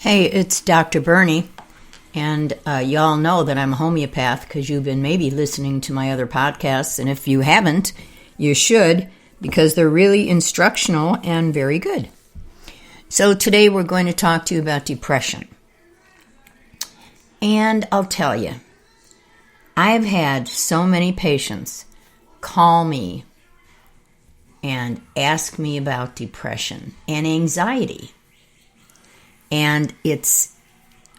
Hey, it's Dr. Bernie, and y'all know that I'm a homeopath because you've been maybe listening to my other podcasts, and if you haven't, you should, because they're really instructional and very good. So today we're going to talk to you about depression. And I'll tell you, I've had so many patients call me and ask me about depression and anxiety. And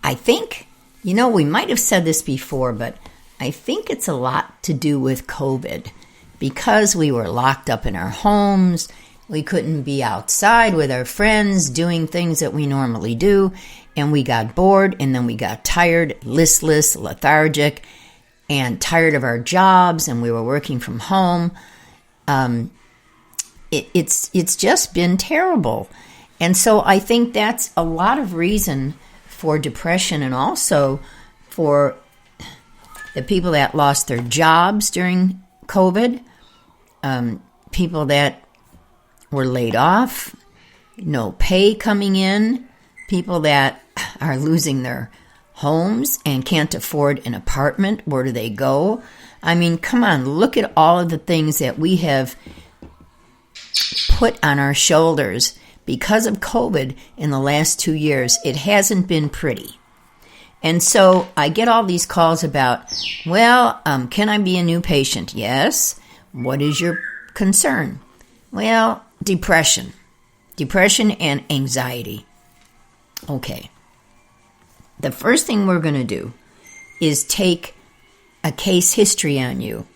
I think, we might have said this before, but I think it's a lot to do with COVID because we were locked up in our homes. We couldn't be outside with our friends doing things that we normally do. And we got bored, and then we got tired, listless, lethargic, and tired of our jobs, and we were working from home. It's just been terrible. And so I think that's a lot of reason for depression, and also for the people that lost their jobs during COVID, people that were laid off, no pay coming in, people that are losing their homes and can't afford an apartment. Where do they go? I mean, come on, look at all of the things that we have put on our shoulders because of COVID in the last 2 years. It hasn't been pretty. And so I get all these calls about, can I be a new patient? Yes. What is your concern? Well, depression and anxiety. Okay. The first thing we're going to do is take a case history on you.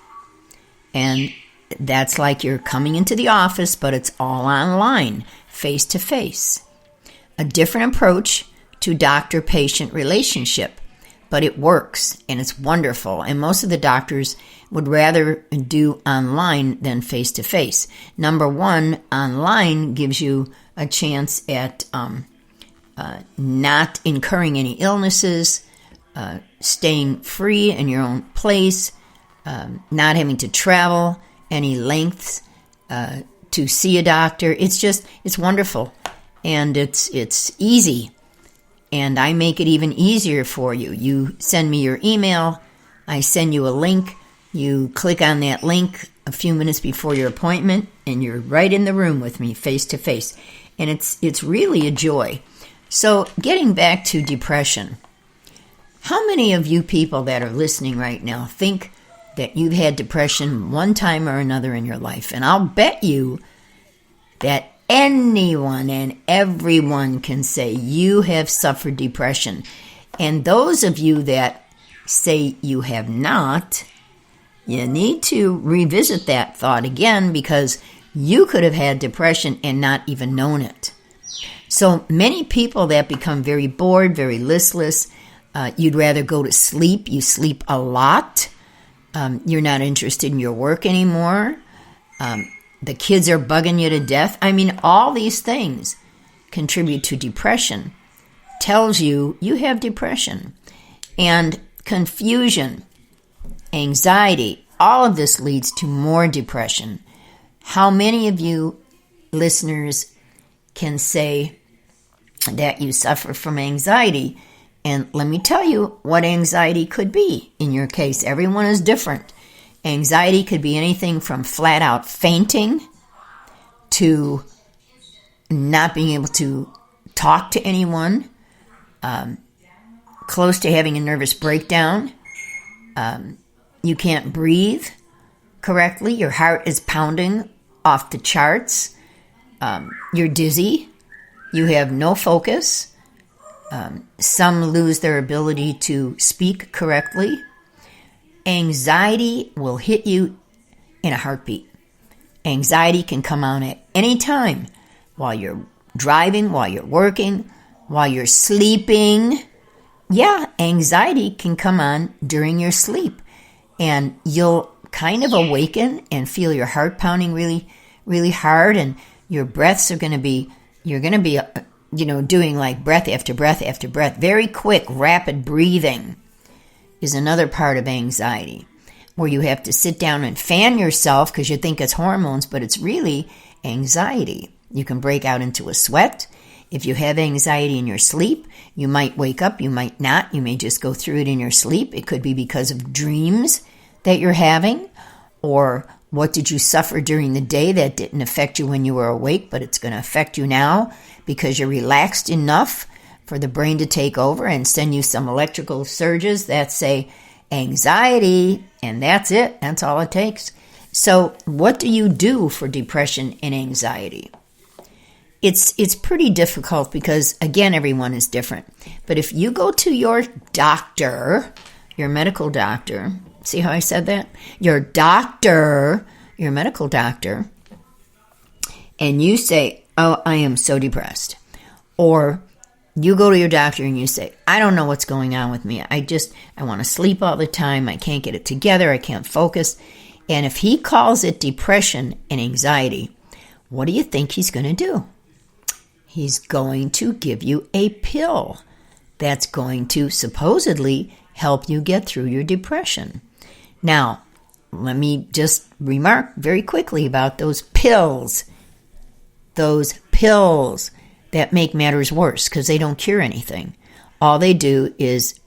And that's like you're coming into the office, but it's all online, face-to-face. A different approach to doctor-patient relationship, but it works, and it's wonderful. And most of the doctors would rather do online than face-to-face. Number one, online gives you a chance at not incurring any illnesses, staying free in your own place, not having to travel any lengths to see a doctor. It's wonderful, and it's easy, and I make it even easier for you. You send me your email, I send you a link, you click on that link a few minutes before your appointment, and you're right in the room with me face to face, and it's really a joy. So getting back to depression, how many of you people that are listening right now think that you've had depression one time or another in your life? And I'll bet you that anyone and everyone can say you have suffered depression. And those of you that say you have not, you need to revisit that thought again, because you could have had depression and not even known it. So many people that become very bored, very listless, you'd rather go to sleep. You sleep a lot. You're not interested in your work anymore. The kids are bugging you to death. I mean, all these things contribute to depression. Tells you have depression. And confusion, anxiety, all of this leads to more depression. How many of you listeners can say that you suffer from anxiety? And let me tell you what anxiety could be in your case. Everyone is different. Anxiety could be anything from flat out fainting to not being able to talk to anyone, close to having a nervous breakdown. You can't breathe correctly. Your heart is pounding off the charts. You're dizzy. You have no focus. Some lose their ability to speak correctly. Anxiety will hit you in a heartbeat. Anxiety can come on at any time, while you're driving, while you're working, while you're sleeping. Yeah, anxiety can come on during your sleep, and you'll kind of awaken and feel your heart pounding really, really hard, and your breaths are going to be, doing like breath after breath after breath. Very quick, rapid breathing is another part of anxiety, where you have to sit down and fan yourself because you think it's hormones, but it's really anxiety. You can break out into a sweat. If you have anxiety in your sleep, you might wake up, you might not. You may just go through it in your sleep. It could be because of dreams that you're having, or what did you suffer during the day that didn't affect you when you were awake, but it's going to affect you now because you're relaxed enough for the brain to take over and send you some electrical surges that say anxiety, and that's it. That's all it takes. So what do you do for depression and anxiety? It's pretty difficult because, again, everyone is different. But if you go to your doctor, your medical doctor, see how I said that? Your doctor, your medical doctor, and you say, oh, I am so depressed. Or you go to your doctor and you say, I don't know what's going on with me. I want to sleep all the time. I can't get it together. I can't focus. And if he calls it depression and anxiety, what do you think he's going to do? He's going to give you a pill that's going to supposedly help you get through your depression. Now, let me just remark very quickly about those pills. Those pills that make matters worse because they don't cure anything. All they do is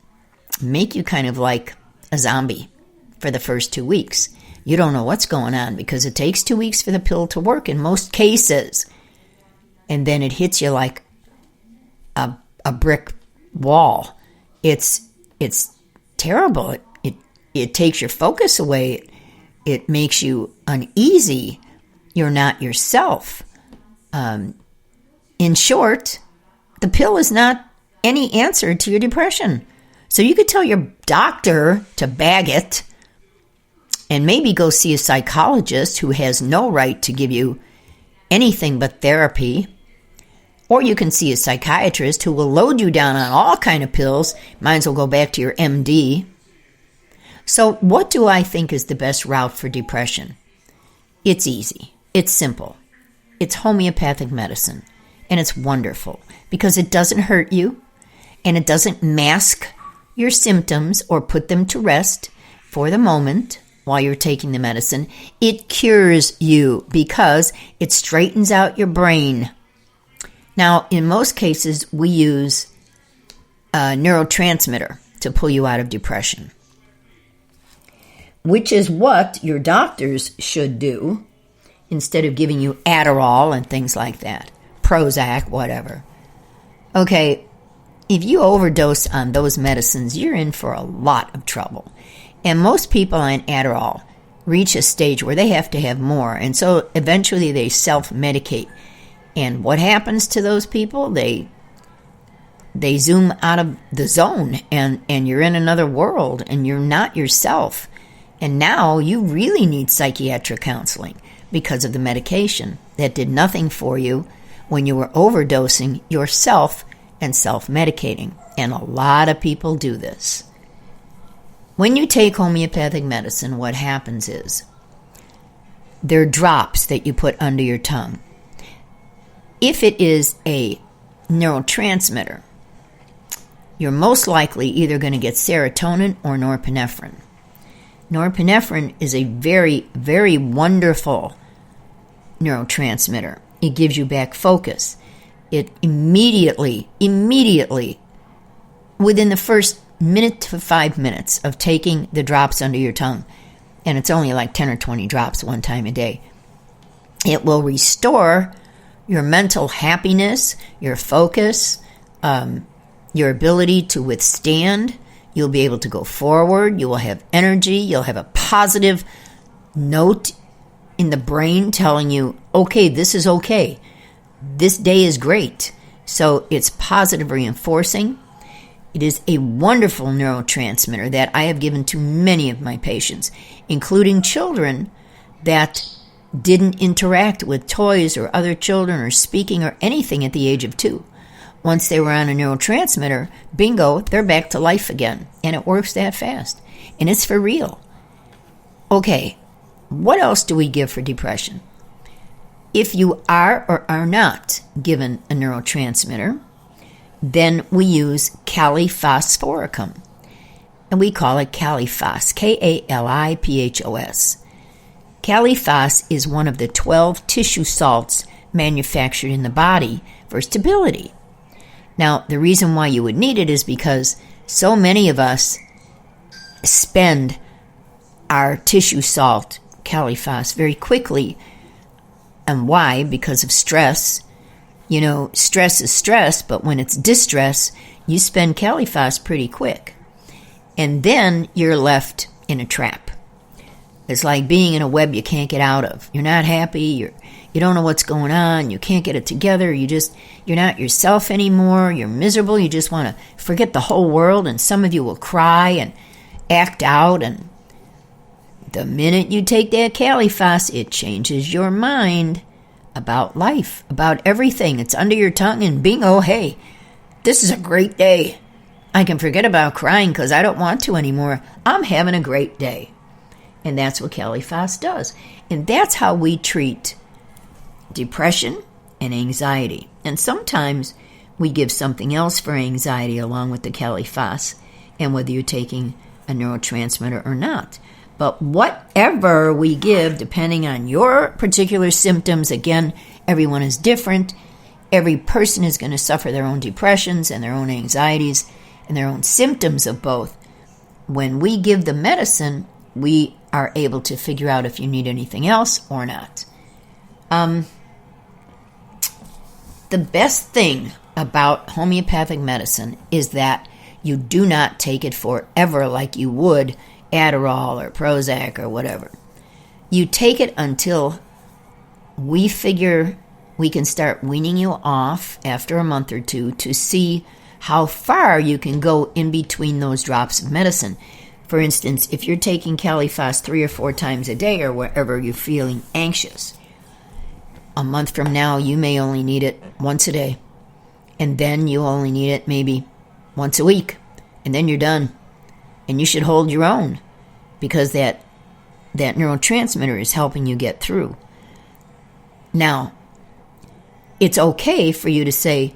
make you kind of like a zombie for the first 2 weeks. You don't know what's going on because it takes 2 weeks for the pill to work in most cases. And then it hits you like a brick wall. It's terrible. It takes your focus away. It makes you uneasy. You're not yourself. In short, the pill is not any answer to your depression. So you could tell your doctor to bag it and maybe go see a psychologist who has no right to give you anything but therapy. Or you can see a psychiatrist who will load you down on all kind of pills. Might as well go back to your MD. So what do I think is the best route for depression? It's easy. It's simple. It's homeopathic medicine. And it's wonderful because it doesn't hurt you and it doesn't mask your symptoms or put them to rest for the moment while you're taking the medicine. It cures you because it straightens out your brain. Now, in most cases, we use a neurotransmitter to pull you out of depression, which is what your doctors should do instead of giving you Adderall and things like that, Prozac, whatever. Okay, if you overdose on those medicines, you're in for a lot of trouble. And most people on Adderall reach a stage where they have to have more, and so eventually they self-medicate. And what happens to those people? They zoom out of the zone, and you're in another world, and you're not yourself. And now you really need psychiatric counseling because of the medication that did nothing for you when you were overdosing yourself and self-medicating. And a lot of people do this. When you take homeopathic medicine, what happens is there are drops that you put under your tongue. If it is a neurotransmitter, you're most likely either going to get serotonin or norepinephrine. Norepinephrine is a very, very wonderful neurotransmitter. It gives you back focus. It immediately, within the first minute to 5 minutes of taking the drops under your tongue, and it's only like 10 or 20 drops one time a day, it will restore your mental happiness, your focus, your ability to withstand. You'll be able to go forward. You will have energy. You'll have a positive note in the brain telling you, okay, this is okay. This day is great. So it's positive reinforcing. It is a wonderful neurotransmitter that I have given to many of my patients, including children that didn't interact with toys or other children or speaking or anything at the age of 2. Once they were on a neurotransmitter, bingo, they're back to life again. And it works that fast. And it's for real. Okay, what else do we give for depression? If you are or are not given a neurotransmitter, then we use kaliphosphoricum. And we call it Kaliphos, Kaliphos. Kaliphos is one of the 12 tissue salts manufactured in the body for stability. Now, the reason why you would need it is because so many of us spend our tissue salt, Caliphos, very quickly. And why? Because of stress. You know, stress is stress, but when it's distress, you spend Caliphos pretty quick. And then you're left in a trap. It's like being in a web you can't get out of. You're not happy, you don't know what's going on, you can't get it together, you're not yourself anymore, you're miserable, you just want to forget the whole world, and some of you will cry and act out, and the minute you take that Caliphos, it changes your mind about life, about everything. It's under your tongue, and bingo, hey, this is a great day. I can forget about crying because I don't want to anymore. I'm having a great day. And that's what Caliphos does. And that's how we treat depression and anxiety. And sometimes we give something else for anxiety along with the Caliphos, and whether you're taking a neurotransmitter or not. But whatever we give, depending on your particular symptoms, again, everyone is different. Every person is going to suffer their own depressions and their own anxieties and their own symptoms of both. When we give the medicine, we are able to figure out if you need anything else or not. The best thing about homeopathic medicine is that you do not take it forever like you would Adderall or Prozac or whatever. You take it until we figure we can start weaning you off after a month or two to see how far you can go in between those drops of medicine. For instance, if you're taking Caliphos 3 or 4 times a day or wherever you're feeling anxious, a month from now you may only need it once a day. And then you'll only need it maybe once a week. And then you're done. And you should hold your own because that neurotransmitter is helping you get through. Now, it's okay for you to say,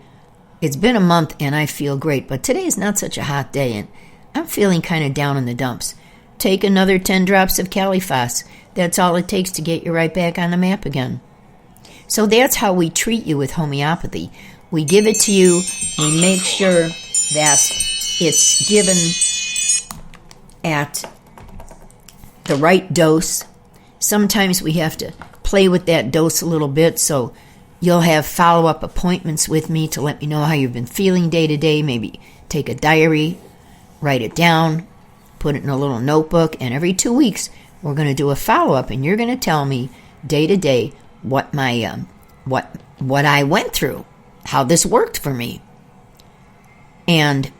it's been a month and I feel great, but today is not such a hot day and I'm feeling kind of down in the dumps. Take another 10 drops of Caliphos. That's all it takes to get you right back on the map again. So that's how we treat you with homeopathy. We give it to you. We make sure that it's given at the right dose. Sometimes we have to play with that dose a little bit, so you'll have follow-up appointments with me to let me know how you've been feeling day to day. Maybe take a diary, write it down, put it in a little notebook, and every 2 weeks we're going to do a follow-up, and you're going to tell me day to day what my what I went through, how this worked for me, and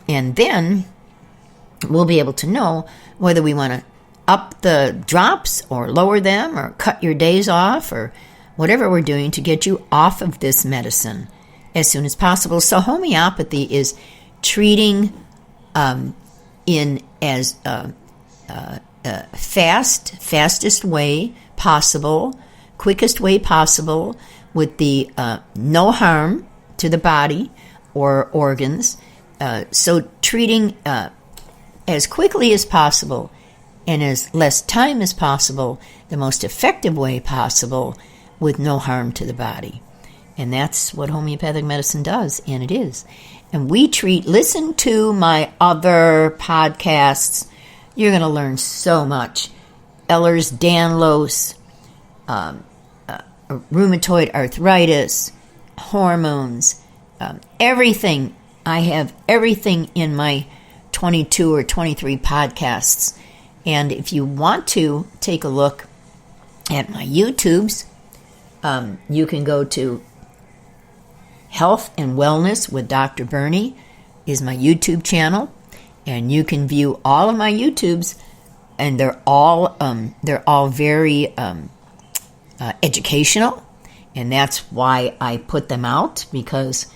then we'll be able to know whether we want to up the drops or lower them or cut your days off or whatever we're doing to get you off of this medicine as soon as possible. So homeopathy is treating in as fastest way possible, quickest way possible, with the no harm to the body or organs. So treating as quickly as possible and as less time as possible, the most effective way possible, with no harm to the body. And that's what homeopathic medicine does, and it is. And we listen to my other podcasts. You're going to learn so much. Ehlers-Danlos, rheumatoid arthritis, hormones, everything. I have everything in my 22 or 23 podcasts. And if you want to take a look at my YouTubes, you can go to Health and Wellness with Dr. Bernie is my YouTube channel, and you can view all of my YouTubes, and they're all very educational, and that's why I put them out, because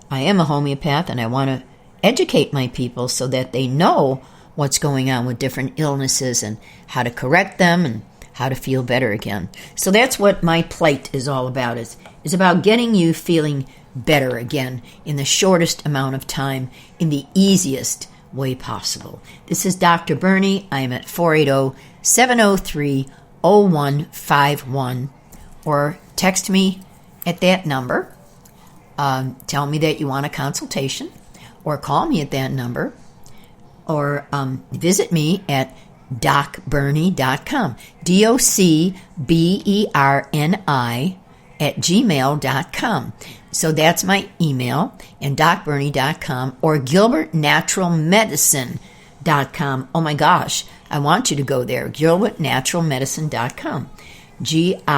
I am a homeopath and I want to educate my people so that they know what's going on with different illnesses and how to correct them and how to feel better again. So that's what my plate is all about. Is about getting you feeling better again in the shortest amount of time, in the easiest way possible. This is Dr. Bernie. I am at 480-703-0151, or text me at that number. tell me that you want a consultation, or call me at that number, or visit me at docbernie.com, DOCBERNI @gmail.com. So that's my email, and docbernie.com, or gilbertnaturalmedicine.com. Oh my gosh, I want you to go there, gilbertnaturalmedicine.com, GILBERT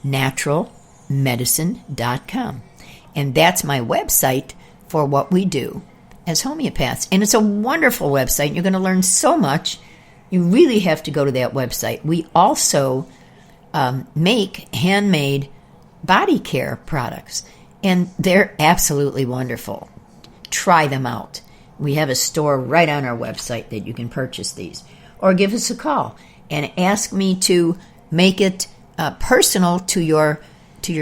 naturalmedicine.com. And that's my website for what we do as homeopaths. And it's a wonderful website. You're going to learn so much. You really have to go to that website. We also make handmade body care products, and they're absolutely wonderful. Try them out. We have a store right on our website that you can purchase these, or give us a call and ask me to make it personal to your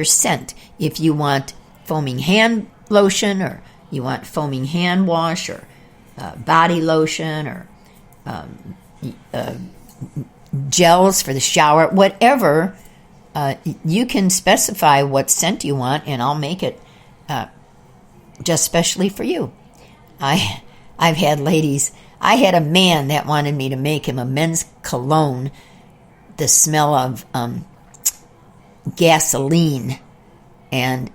scent. If you want foaming hand lotion, or you want foaming hand wash, or body lotion, or gels for the shower, whatever, you can specify what scent you want, and I'll make it just specially for you. I've had ladies. I had a man that wanted me to make him a men's cologne, the smell of gasoline, and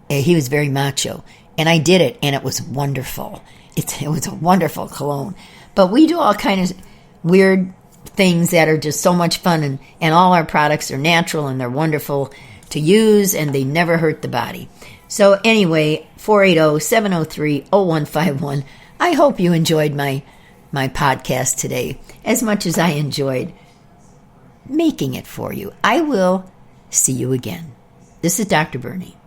he was very macho, and I did it, and it was wonderful. It was a wonderful cologne. But we do all kinds of weird things that are just so much fun, and all our products are natural, and they're wonderful to use, and they never hurt the body. So anyway, 480-703-0151. I hope you enjoyed my podcast today as much as I enjoyed making it for you. I will see you again. This is Dr. Bernie.